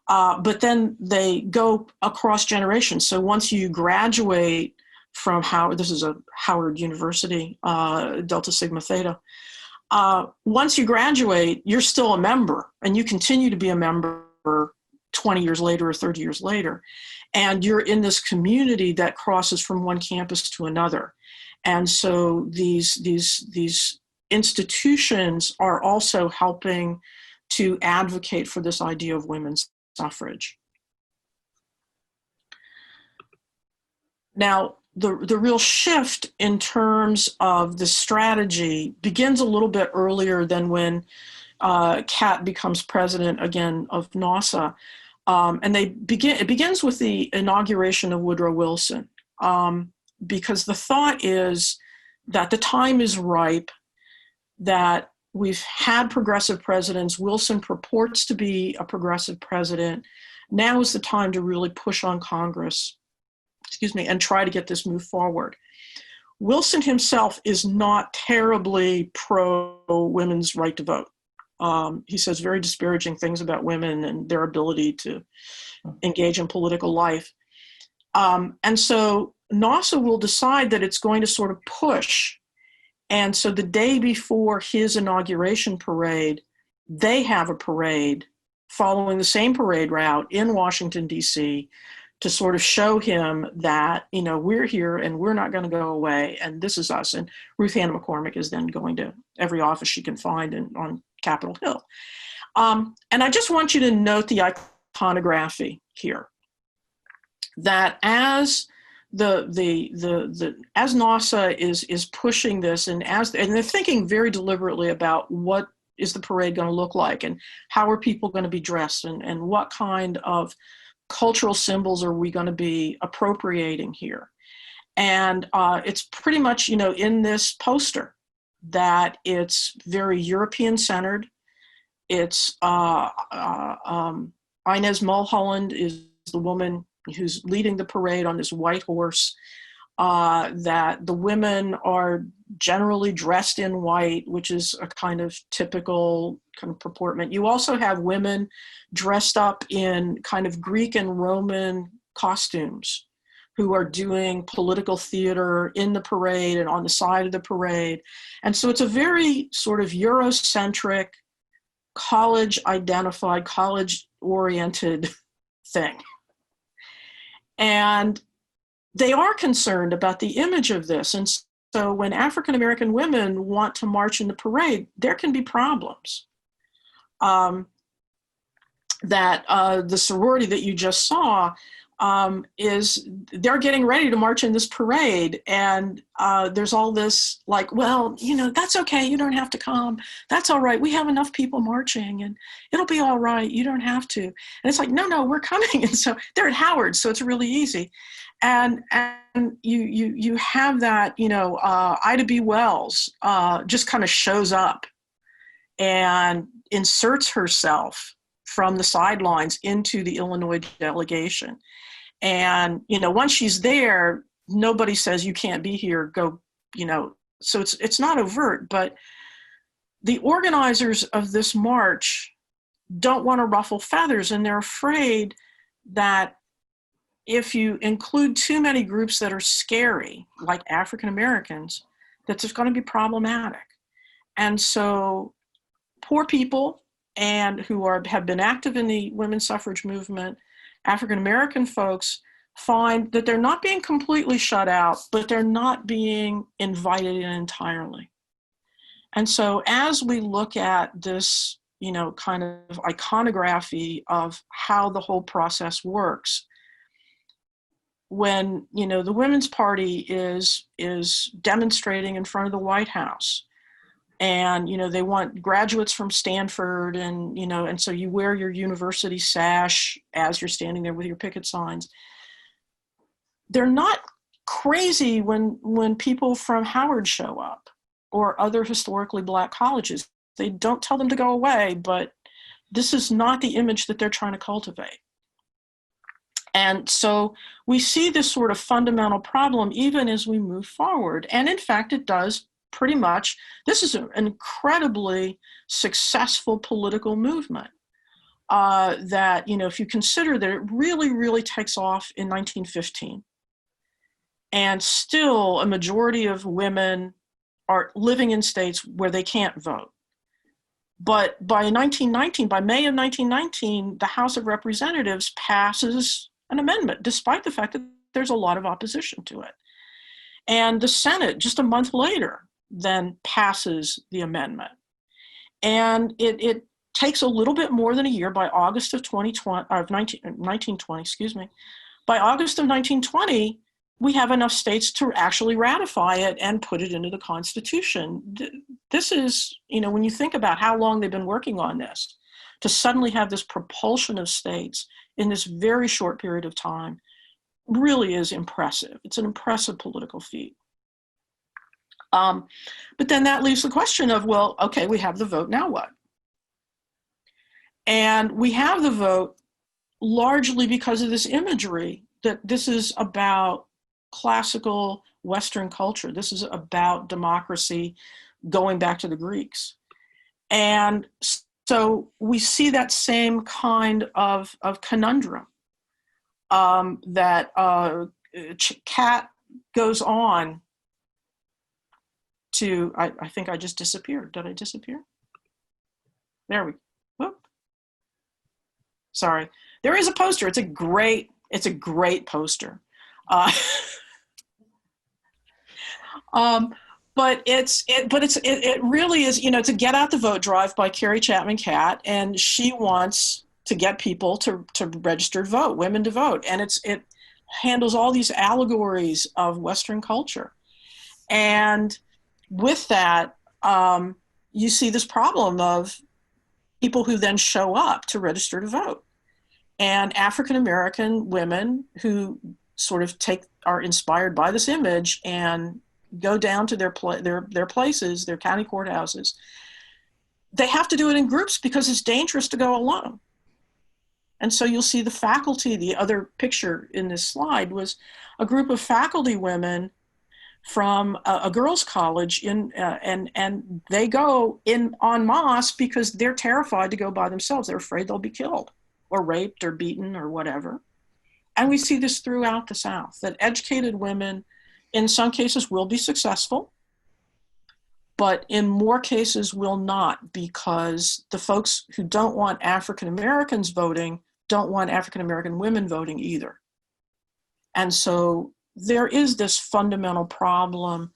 But then they go across generations. So once you graduate from Howard, this is a Howard University, Delta Sigma Theta. Once you graduate, you're still a member, and you continue to be a member 20 years later or 30 years later. And you're in this community that crosses from one campus to another. And so these institutions are also helping to advocate for this idea of women's suffrage. Now, the real shift in terms of the strategy begins a little bit earlier than when Kat becomes president again of NASA. And it begins with the inauguration of Woodrow Wilson, because the thought is that the time is ripe, that we've had progressive presidents. Wilson purports to be a progressive president. Now is the time to really push on Congress, and try to get this move forward. Wilson himself is not terribly pro women's right to vote. He says very disparaging things about women and their ability to engage in political life. And so NASA will decide that it's going to sort of push. And so the day before his inauguration parade, they have a parade following the same parade route in Washington, D.C., to sort of show him that, we're here and we're not going to go away, and this is us. And Ruth Hanna McCormick is then going to every office she can find on Capitol Hill. And I just want you to note the iconography here, that as as NASA is pushing this, and they're thinking very deliberately about what is the parade going to look like, and how are people going to be dressed, and what kind of cultural symbols are we going to be appropriating here. And it's pretty much, in this poster, that it's very European centered. It's Inez Mulholland is the woman who's leading the parade on this white horse, that the women are generally dressed in white, which is a kind of typical kind of purportment. You also have women dressed up in kind of Greek and Roman costumes who are doing political theater in the parade and on the side of the parade. And so it's a very sort of Eurocentric, college-identified, college-oriented thing. And they are concerned about the image of this. And so when African-American women want to march in the parade, there can be problems. The sorority that you just saw, is they're getting ready to march in this parade, and there's all this like, well, that's okay, you don't have to come, that's all right, we have enough people marching and it'll be all right, you don't have to. And it's like, no, we're coming. And so they're at Howard, so it's really easy. And you have that, Ida B. Wells just kind of shows up and inserts herself from the sidelines into the Illinois delegation. And, once she's there, nobody says you can't be here, go, so it's not overt, but the organizers of this march don't want to ruffle feathers, and they're afraid that if you include too many groups that are scary, like African Americans, that it's going to be problematic. And so poor people and who have been active in the women's suffrage movement, African American folks, find that they're not being completely shut out, but they're not being invited in entirely. And so as we look at this, kind of iconography of how the whole process works, when, the Women's Party is demonstrating in front of the White House, and, they want graduates from Stanford, and, and so you wear your university sash as you're standing there with your picket signs. They're not crazy when people from Howard show up, or other historically Black colleges. They don't tell them to go away, but this is not the image that they're trying to cultivate. And so we see this sort of fundamental problem even as we move forward. And in fact, it does pretty much. This is an incredibly successful political movement that, if you consider that it really, really takes off in 1915. And still a majority of women are living in states where they can't vote. But by May of 1919, the House of Representatives passes an amendment, despite the fact that there's a lot of opposition to it. And the Senate, just a month later, then passes the amendment. And it takes a little bit more than a year. By August of 1920, excuse me. By August of 1920, we have enough states to actually ratify it and put it into the Constitution. This is, when you think about how long they've been working on this, to suddenly have this propulsion of states in this very short period of time really is impressive. It's an impressive political feat. But then that leaves the question of, well, okay, we have the vote, now what? And we have the vote largely because of this imagery that this is about classical Western culture. This is about democracy going back to the Greeks. And so we see that same kind of conundrum that Kat goes on to, I think I just disappeared. Did I disappear? There we go. Sorry. There is a poster. It's a great poster. But it really is, it's a get out the vote drive by Carrie Chapman Catt, and she wants to get people to register to vote, women to vote. And it handles all these allegories of Western culture. And with that, you see this problem of people who then show up to register to vote. And African-American women who sort of are inspired by this image and go down to their places, their county courthouses. They have to do it in groups because it's dangerous to go alone. And so you'll see the faculty, the other picture in this slide was a group of faculty women from a girls' college and they go in en masse because they're terrified to go by themselves. They're afraid they'll be killed or raped or beaten or whatever. And we see this throughout the South, that educated women in some cases will be successful, but in more cases will not, because the folks who don't want African Americans voting don't want African American women voting either. And so there is this fundamental problem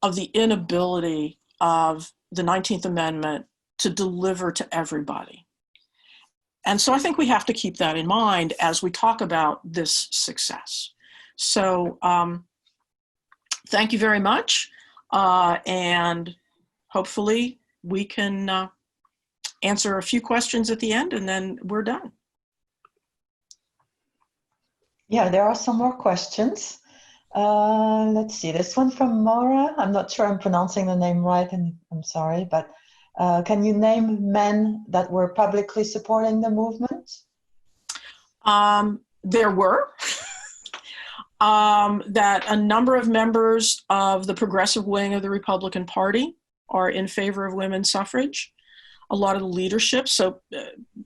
of the inability of the 19th Amendment to deliver to everybody. And so I think we have to keep that in mind as we talk about this success. So thank you very much. And hopefully we can answer a few questions at the end, and then we're done. Yeah, there are some more questions. Let's see, this one from Maura. I'm not sure I'm pronouncing the name right, and I'm sorry, but can you name men that were publicly supporting the movement? There were. That a number of members of the progressive wing of the Republican Party are in favor of women's suffrage. A lot of the leadership, so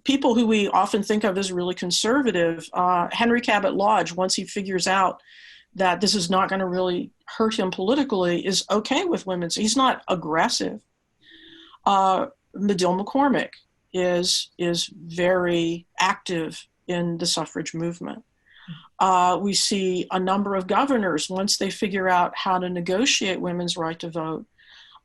people who we often think of as really conservative, Henry Cabot Lodge, once he figures out that this is not going to really hurt him politically, is okay with women's. He's not aggressive. Medill McCormick is very active in the suffrage movement. We see a number of governors, once they figure out how to negotiate women's right to vote,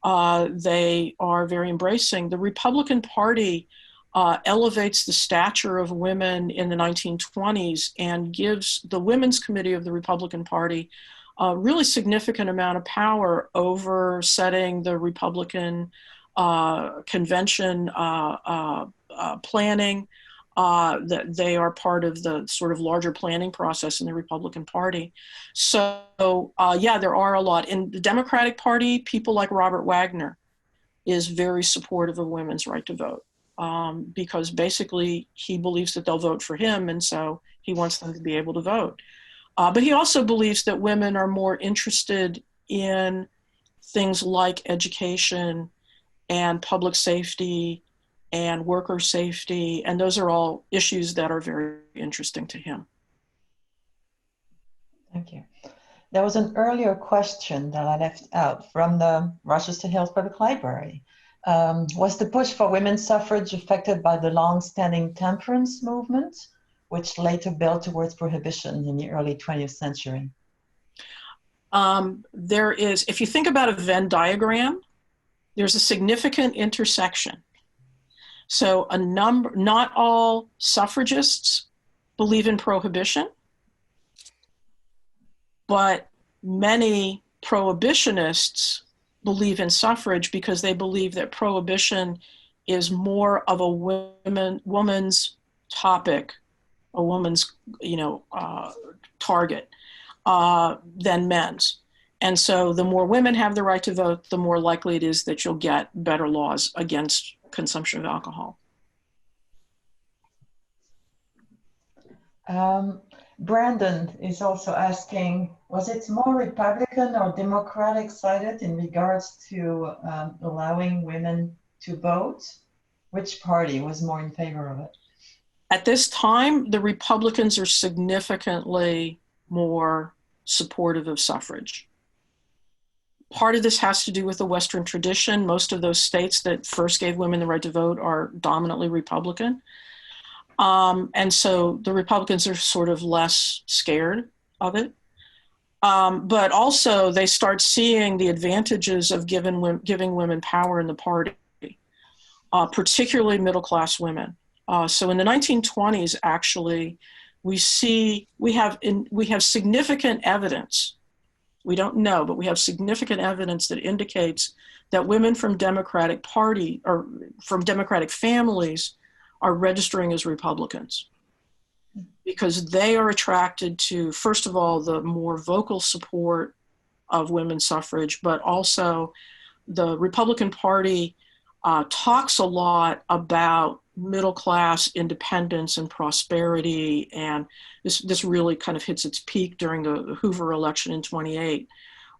they are very embracing. The Republican Party elevates the stature of women in the 1920s and gives the Women's Committee of the Republican Party a really significant amount of power over setting the Republican convention planning. That they are part of the sort of larger planning process in the Republican Party. So yeah, there are a lot. In the Democratic Party, people like Robert Wagner is very supportive of women's right to vote because basically he believes that they'll vote for him, and so he wants them to be able to vote. But he also believes that women are more interested in things like education and public safety and worker safety, and those are all issues that are very interesting to him. Thank you. There was an earlier question that I left out from the Rochester Hills Public Library. Was the push for women's suffrage affected by the long-standing temperance movement, which later built towards prohibition in the early 20th century? There is, if you think about a Venn diagram, there's a significant intersection. So not all suffragists believe in prohibition, but many prohibitionists believe in suffrage because they believe that prohibition is more of a woman's topic, a woman's target than men's. And so the more women have the right to vote, the more likely it is that you'll get better laws against consumption of alcohol. Brandon is also asking, was it more Republican or Democratic sided in regards to allowing women to vote? Which party was more in favor of it? At this time, the Republicans are significantly more supportive of suffrage. Part of this has to do with the Western tradition. Most of those states that first gave women the right to vote are dominantly Republican. And so the Republicans are sort of less scared of it. But also they start seeing the advantages of giving women power in the party, particularly middle-class women. So in the 1920s, actually, we have significant evidence. We don't know, but we have significant evidence that indicates that women from Democratic Party or from Democratic families are registering as Republicans because they are attracted to, first of all, the more vocal support of women's suffrage, but also the Republican Party talks a lot about middle-class independence and prosperity, and this really kind of hits its peak during the Hoover election in 28,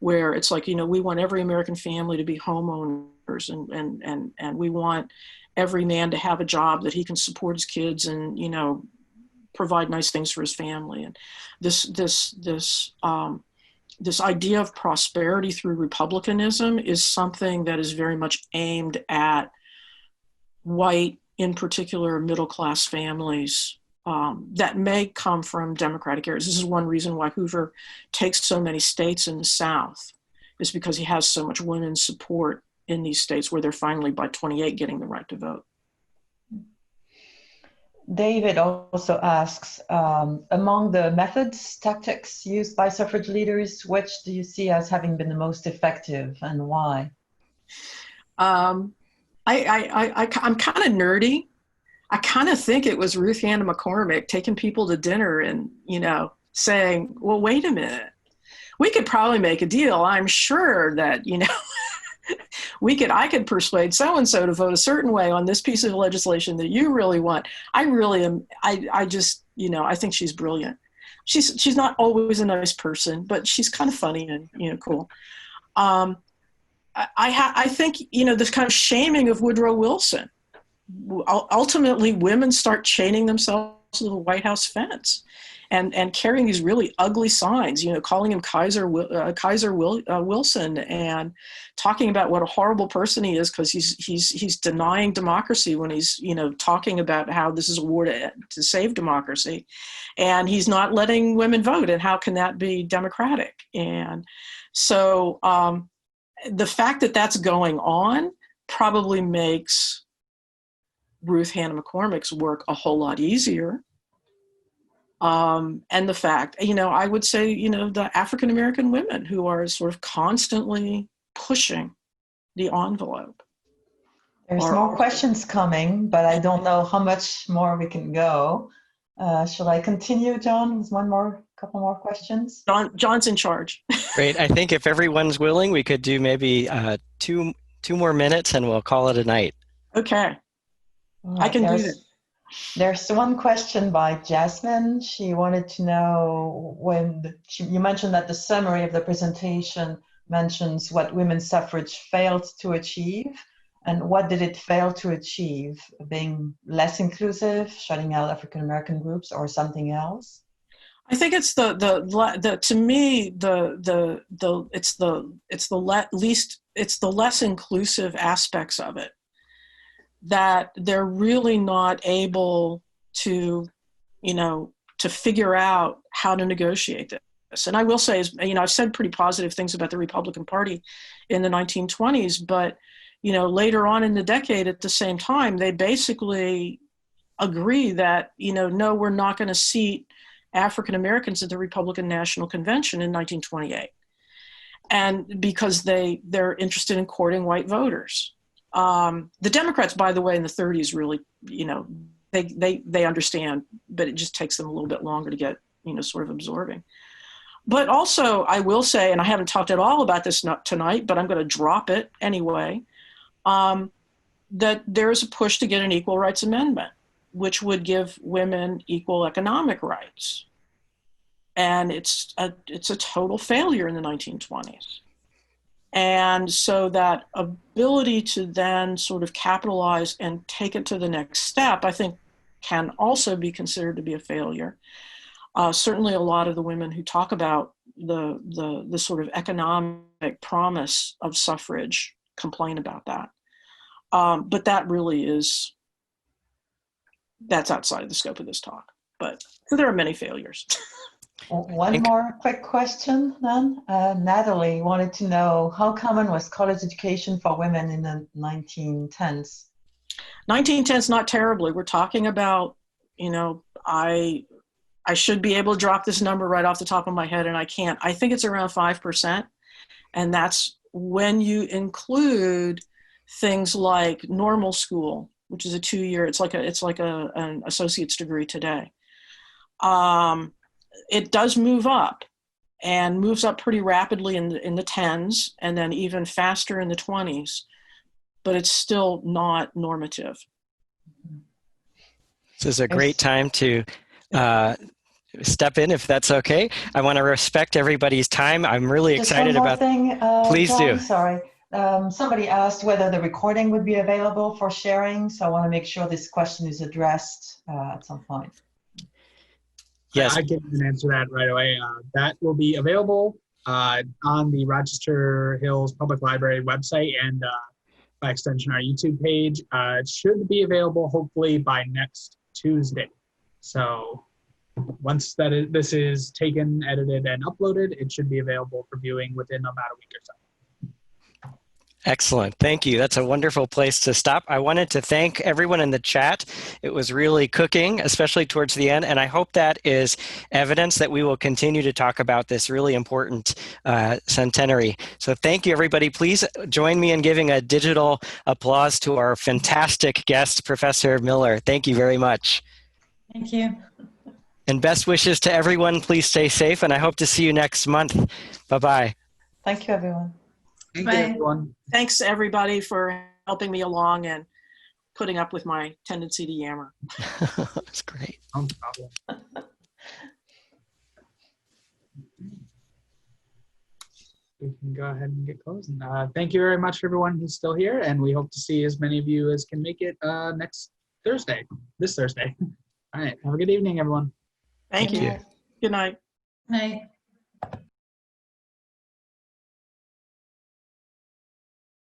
where it's like, we want every American family to be homeowners, and we want every man to have a job that he can support his kids and, provide nice things for his family. And this idea of prosperity through republicanism is something that is very much aimed at white, in particular, middle-class families that may come from Democratic areas. This is one reason why Hoover takes so many states in the South, is because he has so much women's support in these states where they're finally, by 28, getting the right to vote. David also asks, among the methods, tactics used by suffrage leaders, which do you see as having been the most effective and why? I'm kind of nerdy. I kind of think it was Ruth Handler McCormick taking people to dinner and, saying, well, wait a minute, we could probably make a deal. I'm sure that, I could persuade so-and-so to vote a certain way on this piece of legislation that you really want. I think she's brilliant. She's not always a nice person, but she's kind of funny and, cool. I think, this kind of shaming of Woodrow Wilson, ultimately women start chaining themselves to the White House fence and carrying these really ugly signs, calling him Kaiser Wilson and talking about what a horrible person he is because he's denying democracy when he's, talking about how this is a war to save democracy. And he's not letting women vote. And how can that be democratic? And so the fact that that's going on probably makes Ruth Handler McCormick's work a whole lot easier. And the fact, I would say, the African-American women who are sort of constantly pushing the envelope. There's more questions coming, but I don't know how much more we can go. Shall I continue, John? There's couple more questions. John's in charge. Great. I think if everyone's willing, we could do maybe two more minutes and we'll call it a night. Okay. I can do that. There's one question by Jasmine. She wanted to know you mentioned that the summary of the presentation mentions what women's suffrage failed to achieve, and what did it fail to achieve? Being less inclusive, shutting out African American groups, or something else? I think it's to me it's the less inclusive aspects of it, that they're really not able to, to figure out how to negotiate this. And I will say, I've said pretty positive things about the Republican Party in the 1920s, but, later on in the decade at the same time, they basically agree that, no, we're not going to seat African Americans at the Republican National Convention in 1928. And because they're interested in courting white voters. The Democrats, by the way, in the 30s really, they understand, but it just takes them a little bit longer to get, sort of absorbing. But also, I will say, and I haven't talked at all about this tonight, but I'm going to drop it anyway, that there's a push to get an equal rights amendment, which would give women equal economic rights. And it's a total failure in the 1920s. And so that ability to then sort of capitalize and take it to the next step, I think, can also be considered to be a failure. Certainly a lot of the women who talk about the sort of economic promise of suffrage complain about that. But that really that's outside the scope of this talk. But so there are many failures. One more quick question then. Natalie wanted to know, how common was college education for women in the 1910s? 1910s, not terribly. We're talking about, I should be able to drop this number right off the top of my head, and I can't. I think it's around 5%. And that's when you include things like normal school, which is a 2-year, it's like an associate's degree today. It does move up, and moves up pretty rapidly in the 10s, and then even faster in the 20s, but it's still not normative. This is a great time to step in, if that's okay. I want to respect everybody's time. I'm really excited about. Thing, please John, do. Sorry. Somebody asked whether the recording would be available for sharing, so I want to make sure this question is addressed at some point. Yes. I can answer that right away. That will be available on the Rochester Hills Public Library website and by extension our YouTube page. It should be available hopefully by next Tuesday. So once this is taken, edited, and uploaded, it should be available for viewing within about a week or so. Excellent. Thank you. That's a wonderful place to stop. I wanted to thank everyone in the chat. It was really cooking, especially towards the end. And I hope that is evidence that we will continue to talk about this really important centenary. So thank you, everybody. Please join me in giving a digital applause to our fantastic guest, Professor Miller. Thank you very much. Thank you. And best wishes to everyone. Please stay safe. And I hope to see you next month. Bye-bye. Thank you, everyone. Thank you, everyone. Thanks, everybody, for helping me along and putting up with my tendency to yammer. That's great. No problem. We can go ahead and get closing. Thank you very much for everyone who's still here, and we hope to see as many of you as can make it this Thursday. All right. Have a good evening, everyone. Thank you. you. Good night. Night.